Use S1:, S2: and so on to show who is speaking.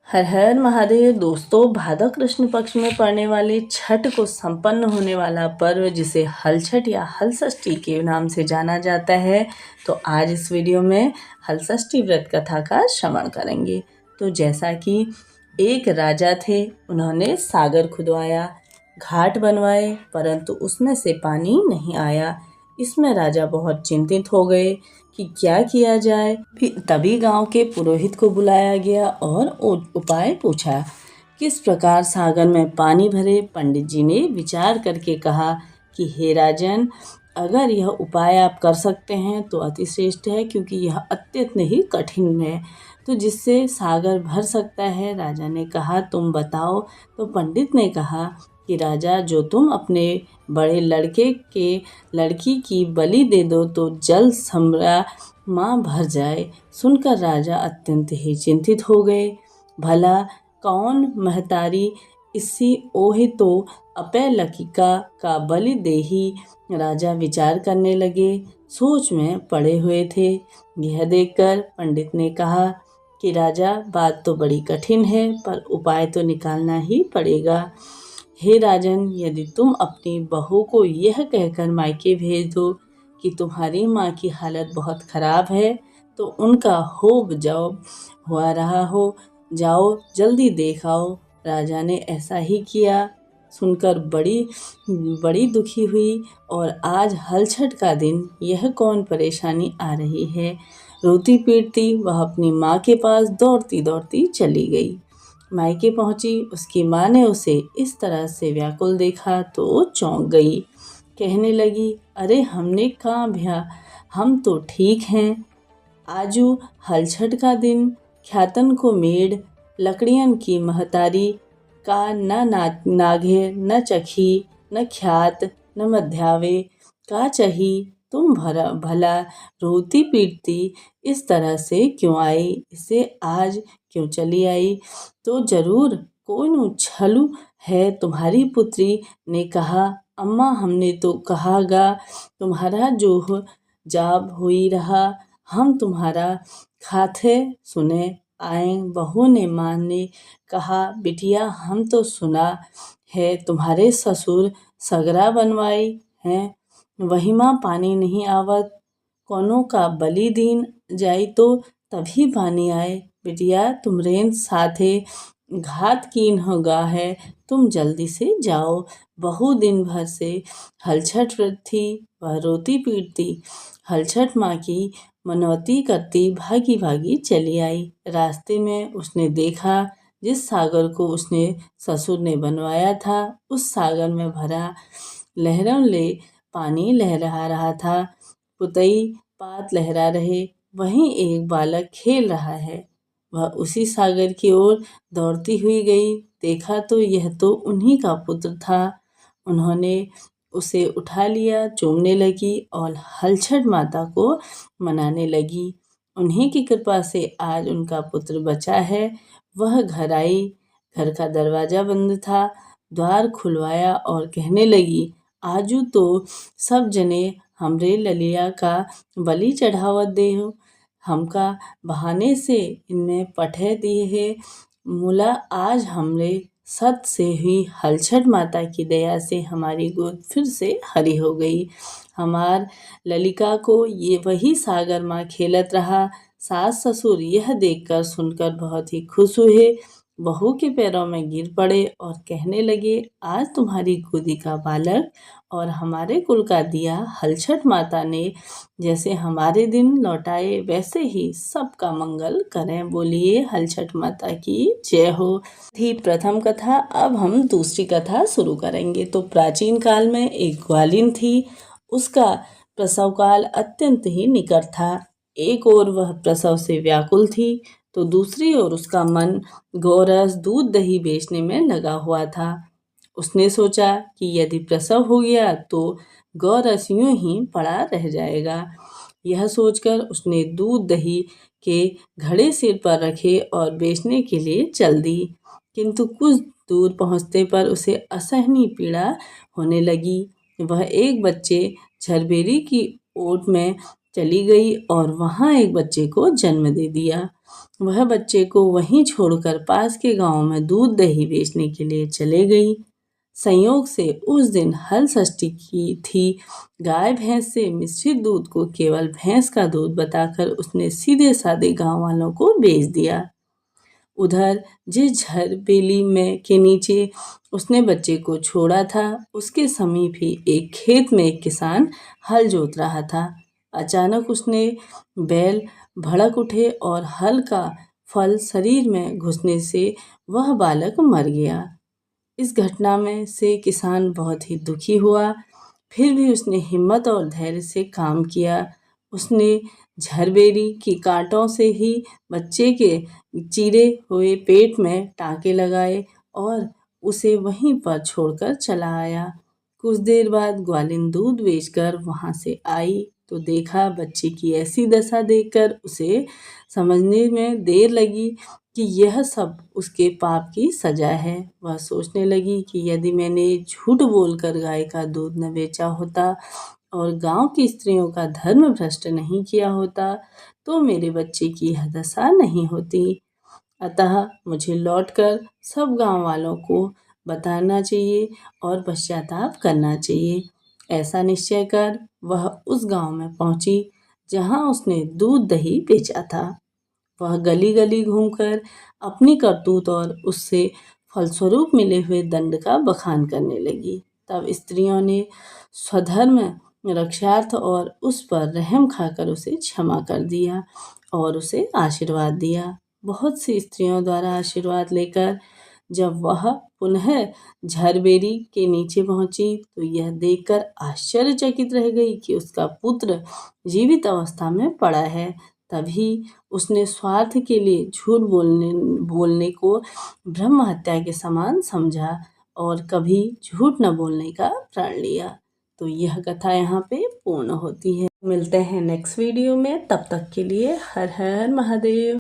S1: हर हर महादेव। दोस्तों, भाद्र कृष्ण पक्ष में पड़ने वाले छठ को संपन्न होने वाला पर्व जिसे हलछठ या हलषष्ठी के नाम से जाना जाता है, तो आज इस वीडियो में हलषष्ठी व्रत कथा का श्रवण करेंगे। तो जैसा कि एक राजा थे, उन्होंने सागर खुदवाया, घाट बनवाए, परंतु उसमें से पानी नहीं आया। इसमें राजा बहुत चिंतित हो गए कि क्या किया जाए। तभी गांव के पुरोहित को बुलाया गया और उपाय पूछा। किस प्रकार सागर में पानी भरे। पंडित जी ने विचार करके कहा कि हे राजन, अगर यह उपाय आप कर सकते हैं तो अति श्रेष्ठ है, क्योंकि यह अत्यंत ही कठिन है, तो जिससे सागर भर सकता है। राजा ने कहा, तुम बताओ। तो पंडित ने कहा कि राजा, जो तुम अपने बड़े लड़की की बलि दे दो तो जल समरा माँ भर जाए। सुनकर राजा अत्यंत ही चिंतित हो गए। भला कौन महतारी इसी ओहि तो अपय लकिका का बलि देही। राजा विचार करने लगे, सोच में पड़े हुए थे। यह देखकर पंडित ने कहा कि राजा, बात तो बड़ी कठिन है, पर उपाय तो निकालना ही पड़ेगा। हे राजन, यदि तुम अपनी बहू को यह कहकर मायके भेज दो कि तुम्हारी माँ की हालत बहुत खराब है, तो उनका होब जॉब हुआ रहा हो, जाओ जल्दी देख आओ। राजा ने ऐसा ही किया। सुनकर बड़ी दुखी हुई। और आज हलछठ का दिन, यह कौन परेशानी आ रही है। रोती पीटती वह अपनी माँ के पास दौड़ती दौड़ती चली गई। मायके पहुंची, उसकी माँ ने उसे इस तरह से व्याकुल देखा तो चौंक गई। कहने लगी, अरे हमने कहाँ भैया, हम तो ठीक हैं। आजू हलछठ का दिन, ख्यातन को मेड़, लकड़ियन की महतारी का न नाघे न चखी, न ख्यात न मध्यावे का चही। तुम भला रोती पीटती इस तरह से क्यों आई, इसे आज क्यों चली आई। तो जरूर कोई न छलू है। तुम्हारी पुत्री ने कहा, अम्मा हमने तो कहागा, तुम्हारा जो जाब हुई रहा, हम तुम्हारा खाते सुने आए। बहू ने माँ ने कहा, बिटिया हम तो सुना है तुम्हारे ससुर सगरा बनवाई हैं, वही माँ पानी नहीं आवत। कोनो का बलि दीन जाई तो तभी पानी आए। बिटिया तुमरेन साथे घात कीन होगा है, तुम जल्दी से जाओ। बहू दिन भर से हलछठ व्रत थी, वह रोती पीटती हलछठ माँ की मनौती करती भागी भागी चली आई। रास्ते में उसने देखा, जिस सागर को उसने ससुर ने बनवाया था, उस सागर में भरा लहरों ले पानी लहरा रहा था। पुतई पात लहरा रहे, वहीं एक बालक खेल रहा है। वह उसी सागर की ओर दौड़ती हुई गई। देखा तो यह तो उन्हीं का पुत्र था। उन्होंने उसे उठा लिया, चूमने लगी और हलछठ माता को मनाने लगी। उन्हीं की कृपा से आज उनका पुत्र बचा है। वह घर आई, घर का दरवाजा बंद था। द्वार खुलवाया और कहने लगी, आजू तो सब जने हमरे ललिया का बलि चढ़ावत दे हो। हमका बहाने से इनने पठे दिए है। मूला आज हमरे सत से हुई हलछठ माता की दया से हमारी गोद फिर से हरी हो गई। हमार ललिका को ये वही सागर माँ खेलत रहा। सास ससुर यह देखकर सुनकर बहुत ही खुश हुए। बहू के पैरों में गिर पड़े और कहने लगे, आज तुम्हारी गोदी का बालक और हमारे कुल का दिया हलछठ माता ने जैसे हमारे दिन लौटाए, वैसे ही सबका मंगल करें। बोलिए हलछठ माता की जय हो। थी प्रथम कथा। अब हम दूसरी कथा शुरू करेंगे। तो प्राचीन काल में एक ग्वालिन थी। उसका प्रसव काल अत्यंत ही निकट था। एक ओर वह प्रसव से व्याकुल थी, तो दूसरी ओर उसका मन गोरस दूध दही बेचने में लगा हुआ था। उसने सोचा कि यदि प्रसव हो गया तो गोरस यूं ही पड़ा रह जाएगा। यह सोचकर उसने दूध दही के घड़े सिर पर रखे और बेचने के लिए चल दी। किंतु कुछ दूर पहुंचते पर उसे असहनीय पीड़ा होने लगी। वह एक बच्चे झरबेरी की ओट में चली गई और वहाँ एक बच्चे को जन्म दे दिया। वह बच्चे को वहीं छोड़कर पास के गांव में दूध दही बेचने के लिए चले गई। संयोग से उस दिन हल षष्ठी की थी। गाय भैंस से मिश्रित दूध को केवल भैंस का दूध बताकर उसने सीधे साधे गांव वालों को बेच दिया। उधर जिस झरबेली में के नीचे उसने बच्चे को छोड़ा था, उसके समीप ही एक खेत में एक किसान हल जोत रहा था। अचानक उसने बैल भड़क उठे और हल का फल शरीर में घुसने से वह बालक मर गया। इस घटना में से किसान बहुत ही दुखी हुआ, फिर भी उसने हिम्मत और धैर्य से काम किया। उसने झरबेरी की कांटों से ही बच्चे के चीरे हुए पेट में टाँके लगाए और उसे वहीं पर छोड़कर चला आया। कुछ देर बाद ग्वालिन दूध बेचकर वहाँ से आई तो देखा बच्चे की ऐसी दशा देखकर उसे समझने में देर लगी कि यह सब उसके पाप की सजा है। वह सोचने लगी कि यदि मैंने झूठ बोलकर गाय का दूध न बेचा होता और गांव की स्त्रियों का धर्म भ्रष्ट नहीं किया होता तो मेरे बच्चे की यह दशा नहीं होती। अतः मुझे लौटकर सब गांव वालों को बताना चाहिए और पश्चाताप करना चाहिए। ऐसा निश्चय कर वह उस गांव में पहुंची जहां उसने दूध दही बेचा था। वह गली गली घूमकर अपनी करतूत और उससे फलस्वरूप मिले हुए दंड का बखान करने लगी। तब स्त्रियों ने स्वधर्म रक्षार्थ और उस पर रहम खाकर उसे क्षमा कर दिया और उसे आशीर्वाद दिया। बहुत सी स्त्रियों द्वारा आशीर्वाद लेकर जब वह पुनः झरबेरी के नीचे पहुंची तो यह देखकर आश्चर्यचकित रह गई कि उसका पुत्र जीवित अवस्था में पड़ा है। तभी उसने स्वार्थ के लिए झूठ बोलने को ब्रह्म हत्या के समान समझा और कभी झूठ न बोलने का प्रण लिया। तो यह कथा यहाँ पे पूर्ण होती है। मिलते हैं नेक्स्ट वीडियो में, तब तक के लिए हर हर महादेव।